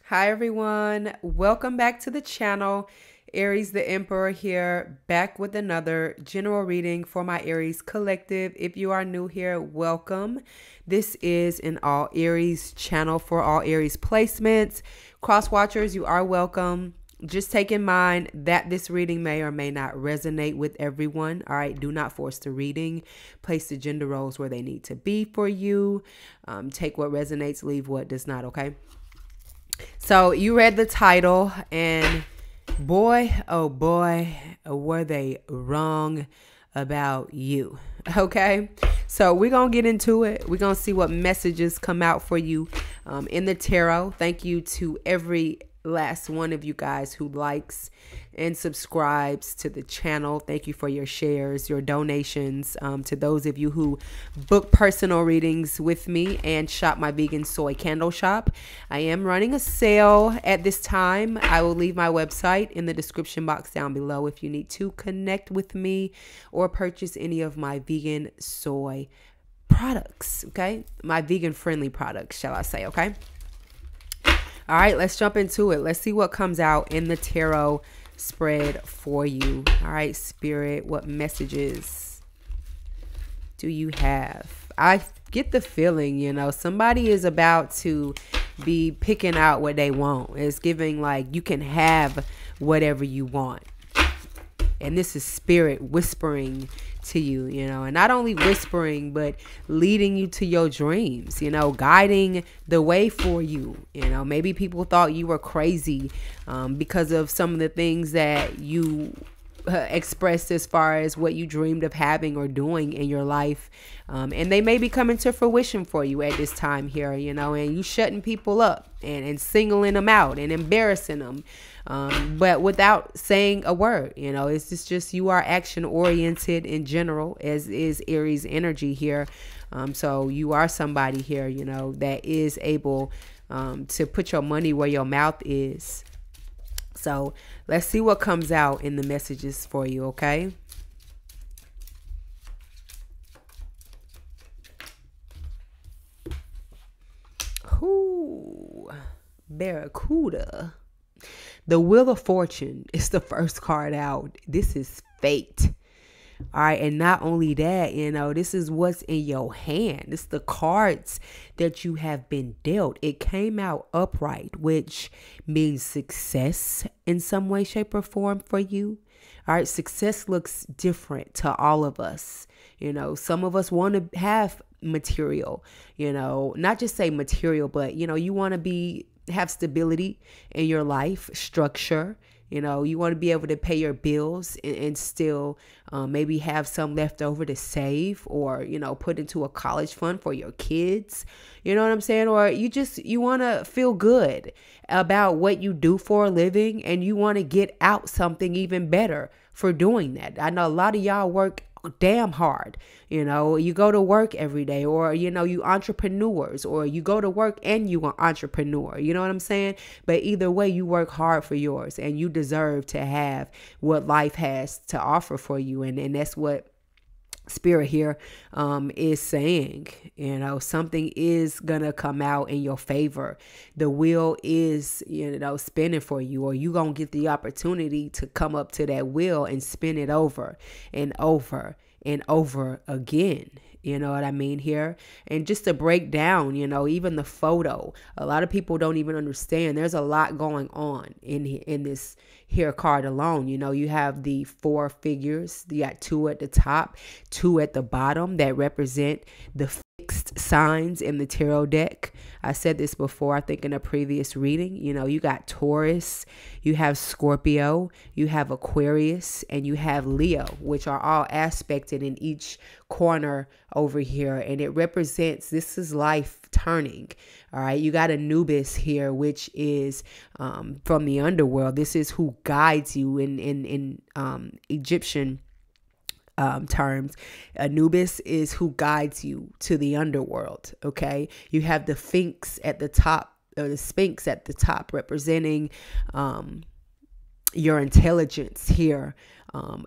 Hi everyone, welcome back to the channel. Aries the Emperor here, back with another general reading for my Aries collective. If you are new here, welcome. This is an all Aries channel for all Aries placements. Cross watchers, you are welcome. Just take in mind that this reading may or may not resonate with everyone. All right, do not force the reading. Place the gender roles where they need to be for you. Take what resonates, leave what does not, okay? So you read the title, and boy, oh boy, were they wrong about you. Okay, so we're gonna get into it. We're gonna see what messages come out for you in the tarot. Thank you to every last one of you guys who likes and subscribes to the channel. Thank you for your shares, your donations. To those of you who book personal readings with me and shop my vegan soy candle shop, I am running a sale at this time. I will leave my website in the description box down below if you need to connect with me or purchase any of my vegan soy products, okay? My vegan friendly products, shall I say, okay? All right, let's jump into it. Let's see what comes out in the tarot spread for you. All right, Spirit, what messages do you have? I get the feeling, you know, somebody is about to be picking out what they want. It's giving like you can have whatever you want. And this is Spirit whispering to you, you know, and not only whispering, but leading you to your dreams, you know, guiding the way for you. You know, maybe people thought you were crazy because of some of the things that you expressed as far as what you dreamed of having or doing in your life. And they may be coming to fruition for you at this time here, you know, and you shutting people up and singling them out and embarrassing them. But without saying a word, you know, it's just you are action oriented in general, as is Aries energy here. So you are somebody here, you know, that is able to put your money where your mouth is. So let's see what comes out in the messages for you, okay? Ooh, Barracuda. The Wheel of Fortune is the first card out. This is fate. All right. And not only that, you know, this is what's in your hand. This is the cards that you have been dealt. It came out upright, which means success in some way, shape, or form for you. All right. Success looks different to all of us. You know, some of us want to have material, you know, not just say material, but, you know, you want to have stability in your life, structure. You know, you want to be able to pay your bills and still maybe have some left over to save or, you know, put into a college fund for your kids. You know what I'm saying? Or you want to feel good about what you do for a living and you want to get out something even better for doing that. I know a lot of y'all work damn hard. You know, you go to work every day, or, you know, you entrepreneurs, or you go to work and you are entrepreneur. You know what I'm saying? But either way, you work hard for yours and you deserve to have what life has to offer for you. And that's what Spirit here is saying. You know, something is gonna come out in your favor. The wheel is, you know, spinning for you, or you gonna get the opportunity to come up to that wheel and spin it over and over and over again. You know what I mean here? And just to break down, you know, even the photo, a lot of people don't even understand. There's a lot going on in this here card alone. You know, you have the 4 figures. You got 2 at the top, 2 at the bottom that represent the fixed signs in the tarot deck. I said this before, I think in a previous reading. You know, you got Taurus, you have Scorpio, you have Aquarius, and you have Leo, which are all aspected in each corner over here. And it represents, this is life turning. All right. You got Anubis here, which is from the underworld. This is who guides you in Egyptian terms. Anubis is who guides you to the underworld. Okay. You have the Sphinx at the top, or the Sphinx at the top, representing your intelligence here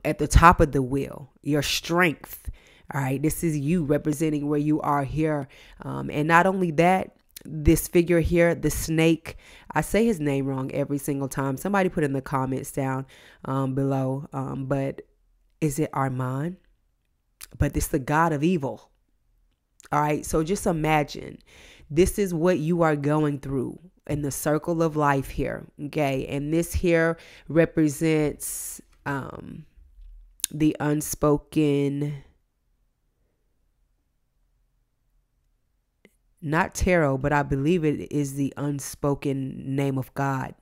at the top of the wheel, your strength. All right. This is you representing where you are here. And not only that, this figure here, the snake, I say his name wrong every single time. Somebody put in the comments down below. But is it Armand? But it's the god of evil. All right. So just imagine this is what you are going through in the circle of life here. Okay. And this here represents the unspoken, not tarot, but I believe it is the unspoken name of God.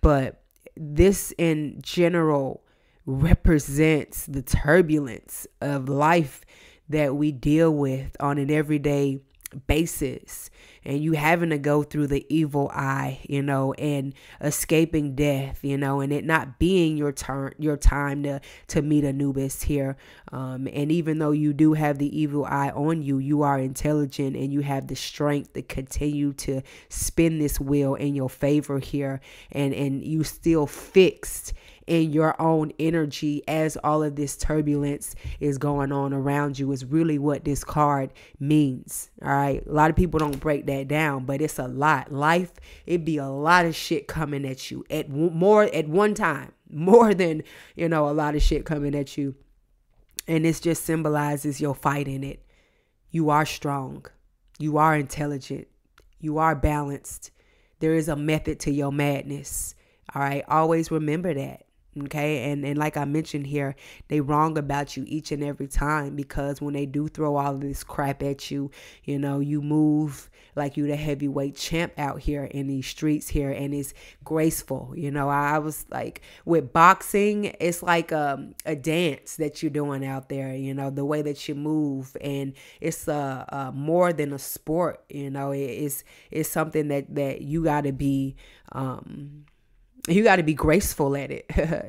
But this in general represents the turbulence of life that we deal with on an everyday basis, and you having to go through the evil eye, and escaping death, and it not being your time to meet Anubis here. And even though you do have the evil eye on you, you are intelligent and you have the strength to continue to spin this wheel in your favor here, and you still fixed in your own energy as all of this turbulence is going on around you is really what this card means. All right. A lot of people don't break that down, but it's a lot. Life, it be a lot of shit coming at you at one time, more than, a lot of shit coming at you. And this just symbolizes your fight in it. You are strong. You are intelligent. You are balanced. There is a method to your madness. All right. Always remember that. Okay. And like I mentioned here, they wrong about you each and every time, because when they do throw all of this crap at you, you move like you the heavyweight champ out here in these streets here, and it's graceful. I was like, with boxing, it's like a dance that you're doing out there, the way that you move, and it's more than a sport. It's something that you got to be graceful at it,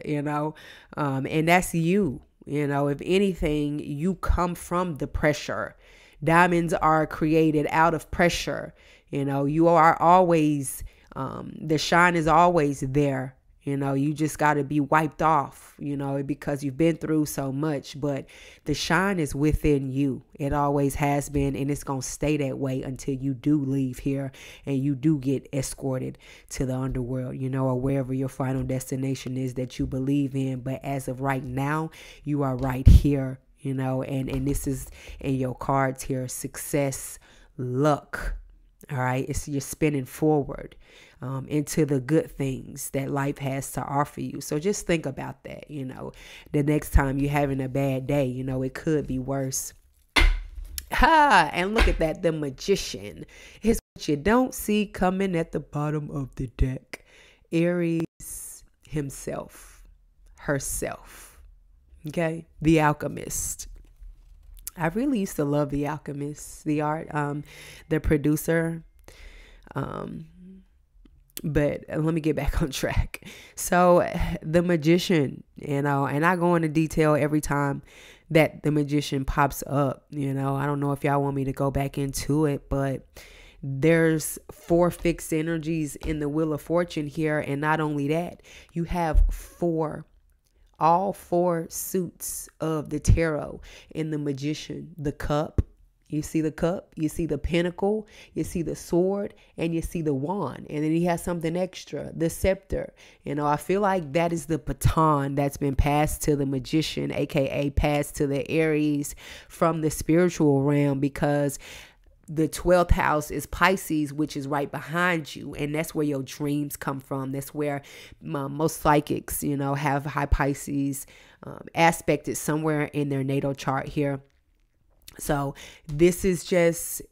and that's you. If anything, you come from the pressure. Diamonds are created out of pressure. You are always, the shine is always there. You just got to be wiped off, because you've been through so much, but the shine is within you. It always has been, and it's going to stay that way until you do leave here and you do get escorted to the underworld, or wherever your final destination is that you believe in. But as of right now, you are right here, and this is in your cards here: success, luck. All right. You're spinning forward into the good things that life has to offer you. So just think about that. The next time you're having a bad day, it could be worse. And look at that. The Magician is what you don't see coming at the bottom of the deck. Aries himself, herself. Okay. The Alchemist. I really used to love The Alchemist, the art, the producer. But let me get back on track. So the Magician, and I go into detail every time that the Magician pops up. I don't know if y'all want me to go back into it, but there's 4 fixed energies in the Wheel of Fortune here. And not only that, you have all 4 suits of the tarot in the Magician. The cup, you see the cup, you see the pentacle, you see the sword, and you see the wand. And then he has something extra, the scepter. I feel like that is the baton that's been passed to the Magician, aka passed to the Aries from the spiritual realm, because the 12th house is Pisces, which is right behind you. And that's where your dreams come from. That's where most psychics, have high Pisces aspected somewhere in their natal chart here. So this is just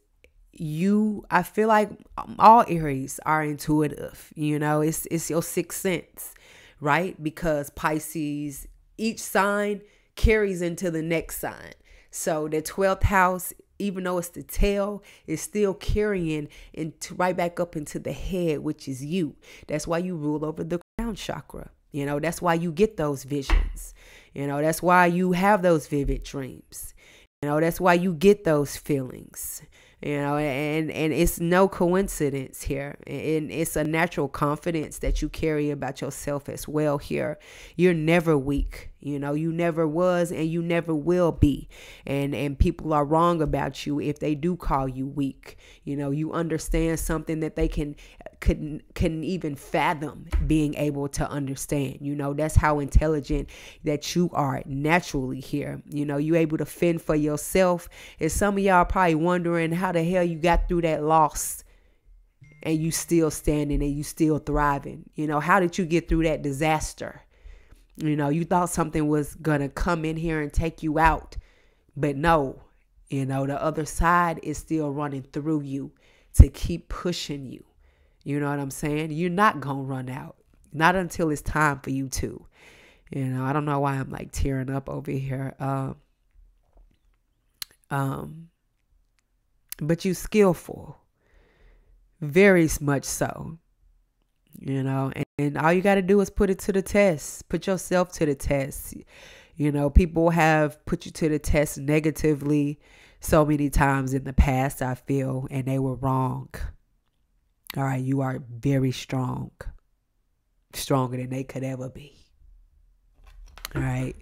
you. I feel like all Aries are intuitive. It's your sixth sense, right? Because Pisces, each sign carries into the next sign. So the 12th house, even though it's the tail, it's still carrying into right back up into the head, which is you. That's why you rule over the crown chakra. That's why you get those visions. That's why you have those vivid dreams. That's why you get those feelings. And it's no coincidence here. And it's a natural confidence that you carry about yourself as well here. You're never weak. You know, you never was and you never will be. And people are wrong about you if they do call you weak. You know, you understand something that they couldn't even fathom being able to understand. You know, that's how intelligent that you are naturally here. You know, you able to fend for yourself. And some of y'all probably wondering how the hell you got through that loss and you still standing and you still thriving. You know, how did you get through that disaster? You know, you thought something was going to come in here and take you out, but no, you know, the other side is still running through you to keep pushing you. You know what I'm saying? You're not going to run out, not until it's time for you to. You know, I don't know why I'm like tearing up over here. But you skillful, very much so. You know, and all you got to do is put it to the test. Put yourself to the test. You know, people have put you to the test negatively so many times in the past, I feel, and they were wrong. All right, you are very strong. Stronger than they could ever be. All right.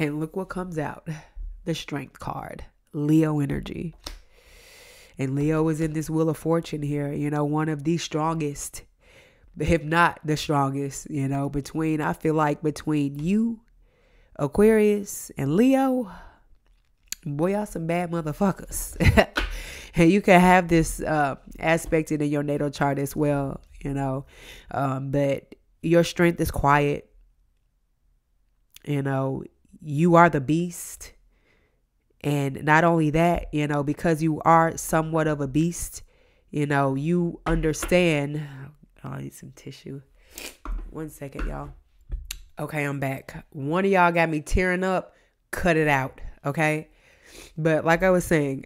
And look what comes out. The Strength card. Leo energy. And Leo is in this Wheel of Fortune here. You know, one of the strongest, if not the strongest, you know, I feel like between you, Aquarius, and Leo, boy, y'all some bad motherfuckers. And you can have this aspect in your natal chart as well, you know. But your strength is quiet. You know, you are the beast. And not only that, you know, because you are somewhat of a beast, you know, you understand. Oh, I need some tissue. 1 second, y'all. Okay, I'm back. One of y'all got me tearing up. Cut it out, okay? But like I was saying,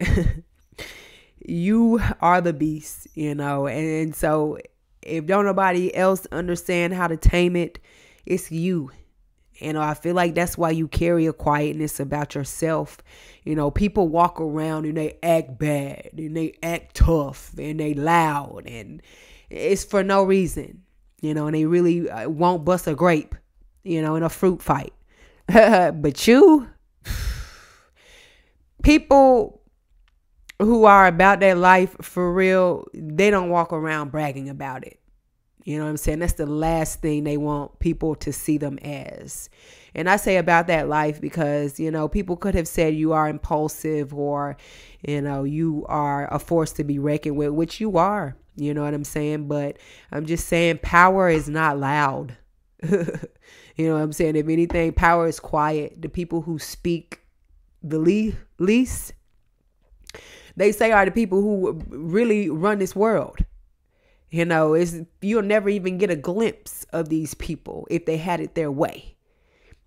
you are the beast, you know. And so if don't nobody else understand how to tame it, it's you. You know, I feel like that's why you carry a quietness about yourself. You know, people walk around and they act bad and they act tough and they loud and it's for no reason, you know, and they really won't bust a grape, you know, in a fruit fight. But you, people who are about their life for real, they don't walk around bragging about it. You know what I'm saying? That's the last thing they want people to see them as. And I say about that life because, you know, people could have said you are impulsive or, you know, you are a force to be reckoned with, which you are. You know what I'm saying? But I'm just saying power is not loud. You know what I'm saying? If anything, power is quiet. The people who speak the least, they say are the people who really run this world. You know, you'll never even get a glimpse of these people if they had it their way.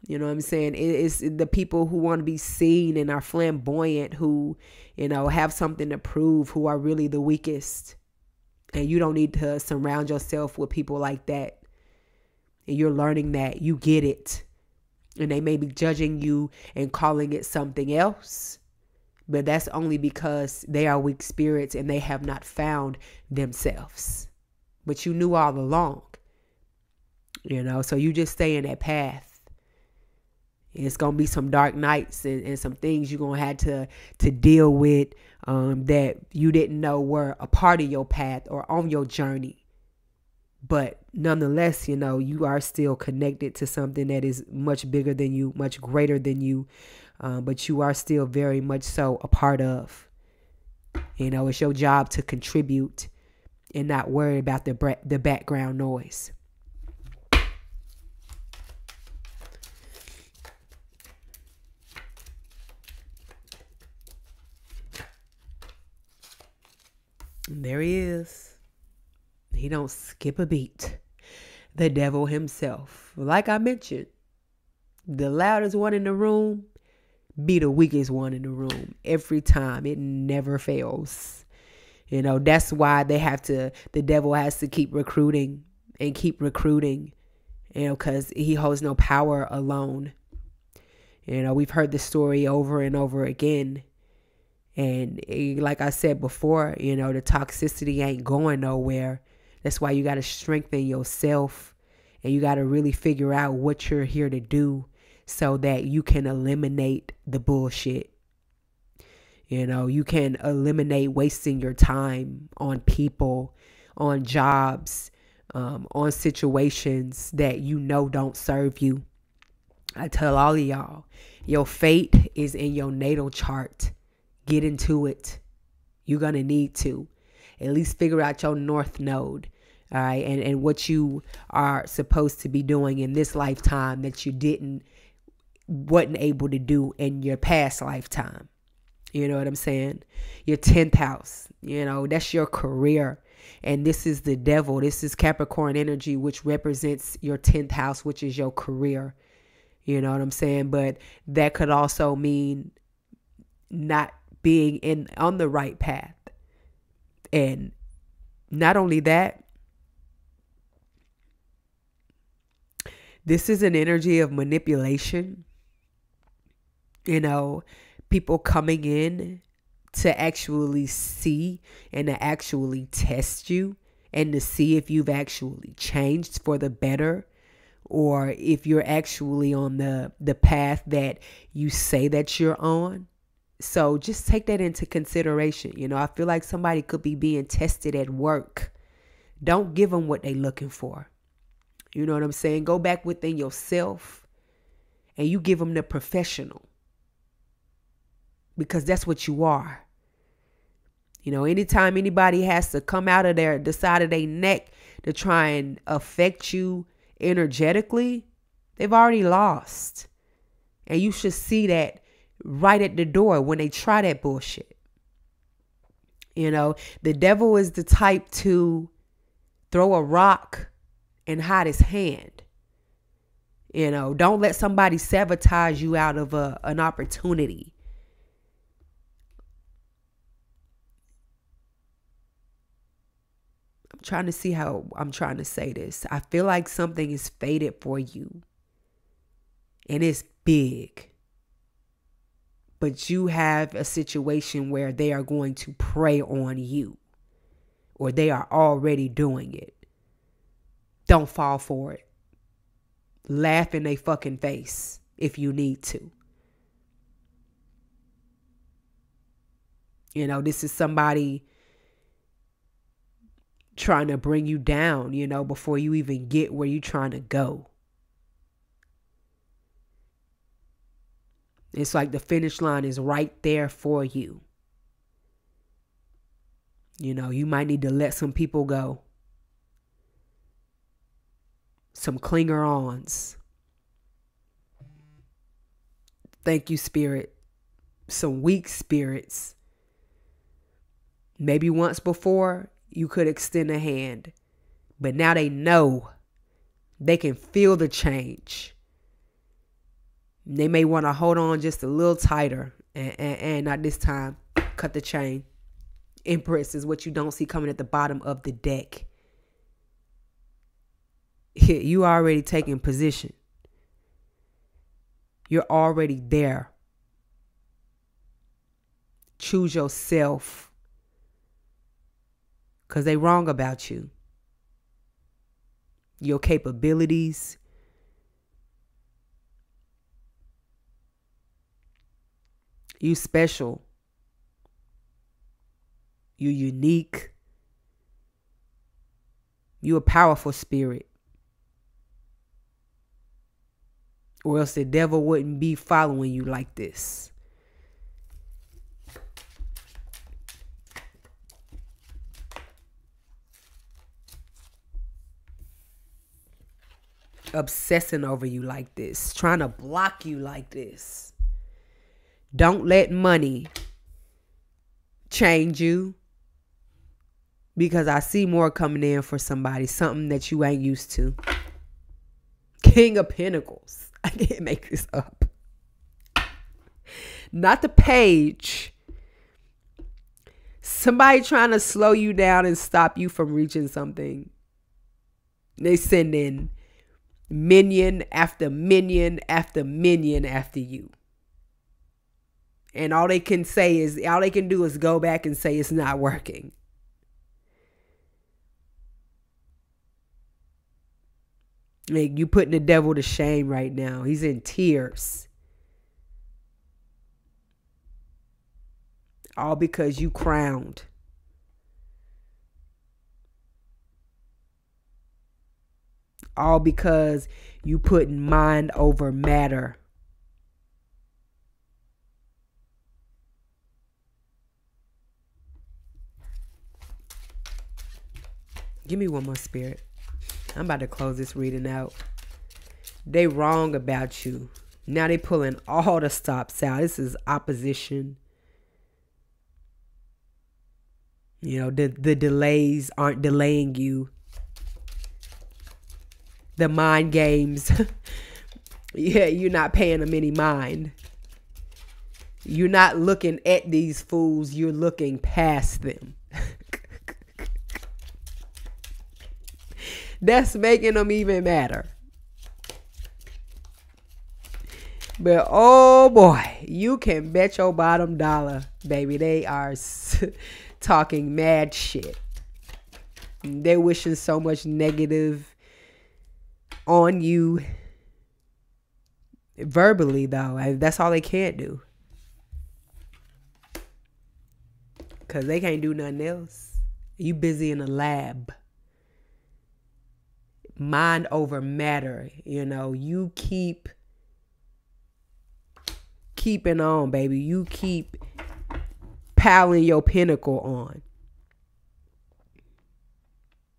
You know what I'm saying? It's the people who want to be seen and are flamboyant, who, you know, have something to prove, who are really the weakest. And you don't need to surround yourself with people like that. And you're learning that. You get it. And they may be judging you and calling it something else. But that's only because they are weak spirits and they have not found themselves. But you knew all along, you know, so you just stay in that path. It's going to be some dark nights and some things you're going to have to deal with that you didn't know were a part of your path or on your journey. But nonetheless, you know, you are still connected to something that is much bigger than you, much greater than you. But you are still very much so a part of. You know, it's your job to contribute and not worry about the background noise. There he is. He don't skip a beat. The devil himself. Like I mentioned, the loudest one in the room be the weakest one in the room every time. It never fails. You know, that's why the devil has to keep recruiting and keep recruiting, you know, because he holds no power alone. You know, we've heard the story over and over again. And like I said before, you know, the toxicity ain't going nowhere. That's why you got to strengthen yourself, and you got to really figure out what you're here to do so that you can eliminate the bullshit. You know, you can eliminate wasting your time on people, on jobs, on situations that you know don't serve you. I tell all of y'all, your fate is in your natal chart. Get into it. You're going to need to at least figure out your north node. All right. And what you are supposed to be doing in this lifetime that you wasn't able to do in your past lifetime. You know what I'm saying? Your 10th house, you know, that's your career. And this is the devil. This is Capricorn energy, which represents your 10th house, which is your career. You know what I'm saying? But that could also mean not being on the right path. And not only that, this is an energy of manipulation. You know, people coming in to actually see and to actually test you and to see if you've actually changed for the better, or if you're actually on the path that you say that you're on. So just take that into consideration. You know, I feel like somebody could be being tested at work. Don't give them what they're looking for. You know what I'm saying? Go back within yourself and you give them the professional, because that's what you are. You know, anytime anybody has to come out of the side of their neck to try and affect you energetically, they've already lost. And you should see that right at the door when they try that bullshit. You know, the devil is the type to throw a rock and hide his hand. You know, don't let somebody sabotage you out of an opportunity. I'm trying to see how I'm trying to say this. I feel like something is fated for you, and it's big. But you have a situation where they are going to prey on you, or they are already doing it. Don't fall for it. Laugh in their fucking face if you need to. You know, this is somebody trying to bring you down, you know, before you even get where you're trying to go. It's like the finish line is right there for you. You know, you might need to let some people go. Some clinger-ons. Thank you, Spirit. Some weak spirits. Maybe once before you could extend a hand, but now they know. They can feel the change. They may want to hold on just a little tighter and not this time. Cut the chain. Empress is what you don't see coming at the bottom of the deck. You already taking position. You're already there. Choose yourself, because they wrong about you. Your capabilities. You special. You unique. You a powerful spirit. Or else the devil wouldn't be following you like this. Obsessing over you like this. Trying to block you like this. Don't let money change you. Because I see more coming in for somebody. Something that you ain't used to. King of Pentacles. I didn't make this up. Not the page. Somebody trying to slow you down and stop you from reaching something. They send in minion after minion after minion after you. And all they can do is go back and say it's not working. Like, you putting the devil to shame right now. He's in tears. All because you crowned. All because you putting mind over matter. Give me one more, Spirit. I'm about to close this reading out. They wrong about you. Now they pulling all the stops out. This is opposition. You know, the delays aren't delaying you. The mind games. Yeah, you're not paying them any mind. You're not looking at these fools. You're looking past them. That's making them even madder. But oh boy, you can bet your bottom dollar, baby, they are talking mad shit. They're wishing so much negative on you. Verbally, though, that's all they can't do. Because they can't do nothing else. You busy in a lab. Mind over matter. You know, you keeping on, baby. You keep piling your pinnacle on.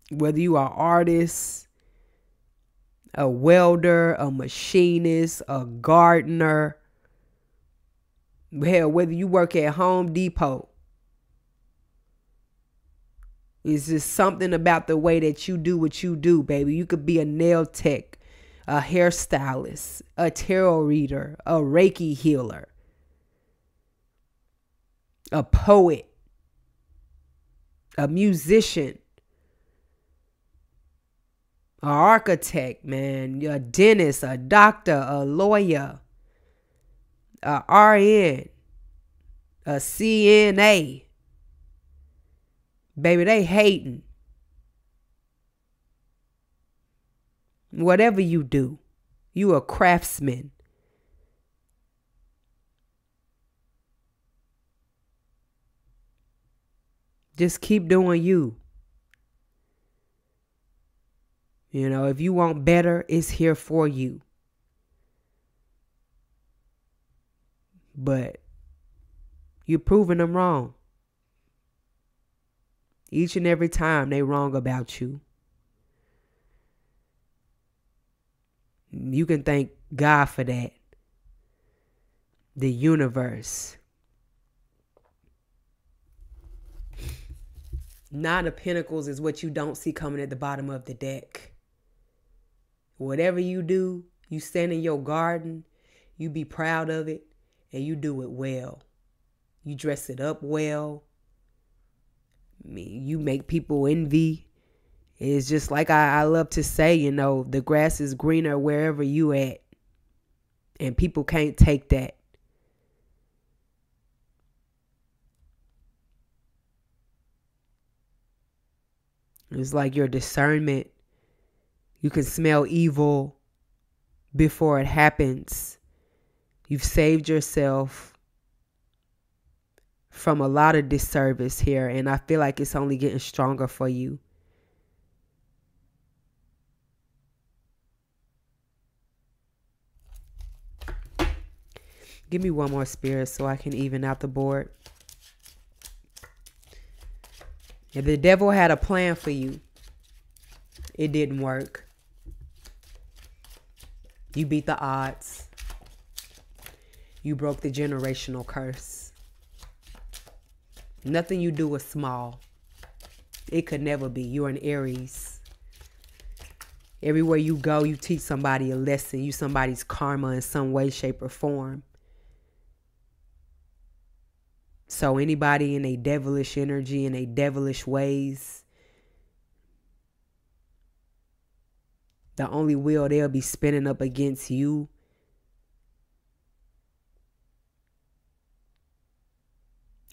Whether you are artists, a welder, a machinist, a gardener, hell, whether you work at Home Depot, it's just something about the way that you do what you do, baby. You could be a nail tech, a hairstylist, a tarot reader, a Reiki healer, a poet, a musician, an architect, man, a dentist, a doctor, a lawyer, a RN, a CNA. Baby, they hating. Whatever you do, you a craftsman. Just keep doing you. You know, if you want better, it's here for you. But you're proving them wrong. Each and every time they wrong about you. You can thank God for that. The universe. Nine of Pentacles is what you don't see coming at the bottom of the deck. Whatever you do, you stand in your garden, you be proud of it, and you do it well. You dress it up well. I mean, you make people envy. It's just like I love to say, you know, the grass is greener wherever you at. And people can't take that. It's like your discernment. You can smell evil before it happens. You've saved yourself from a lot of disservice here, and I feel like it's only getting stronger for you. Give me one more, Spirit, so I can even out the board. If the devil had a plan for you, it didn't work. You beat the odds. You broke the generational curse. Nothing you do is small. It could never be. You're an Aries. Everywhere you go, you teach somebody a lesson. You somebody's karma in some way, shape, or form. So anybody in a devilish energy, in a devilish ways, The only wheel they'll be spinning up against you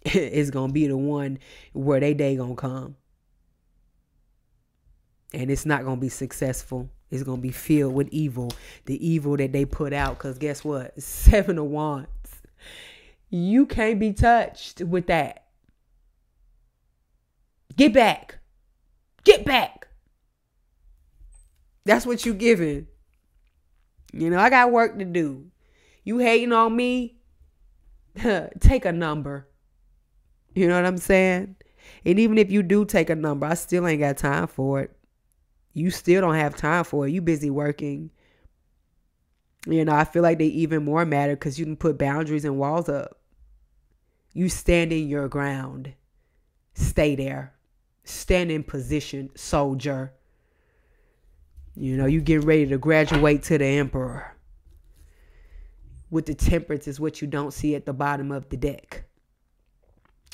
is going to be the one where they day going to come. And it's not going to be successful. It's going to be filled with evil. The evil that they put out. Because guess what? 7 of Wands. You can't be touched with that. Get back. Get back. That's what you giving. You know, I got work to do. You hating on me? Take a number. You know what I'm saying? And even if you do take a number, I still ain't got time for it. You still don't have time for it. You busy working. You know, I feel like they even more matter because you can put boundaries and walls up. You stand in your ground. Stay there. Stand in position, soldier. You know, you get ready to graduate to the Emperor. With the Temperance is what you don't see at the bottom of the deck.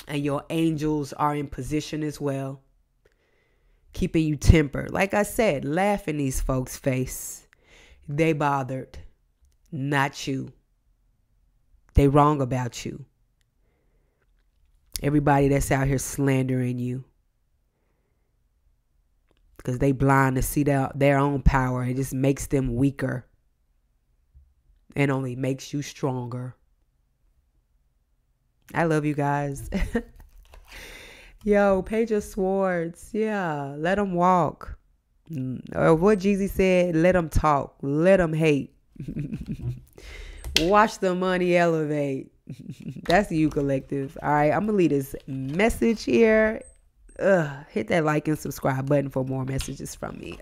And your angels are in position as well. Keeping you tempered. Like I said, laugh in these folks' face. They bothered. Not you. They wrong about you. Everybody that's out here slandering you. Because they blind to see their own power. It just makes them weaker. And only makes you stronger. I love you guys. Yo, Page of Swords. Yeah, let them walk. Or what Jeezy said, let them talk. Let them hate. Watch the money elevate. That's you, collective. All right, I'm going to leave this message here. Hit that like and subscribe button for more messages from me.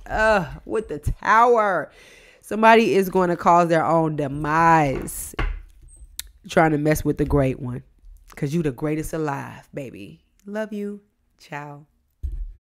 With the Tower. Somebody is going to cause their own demise. Trying to mess with the great one. Because you the greatest alive, baby. Love you. Ciao.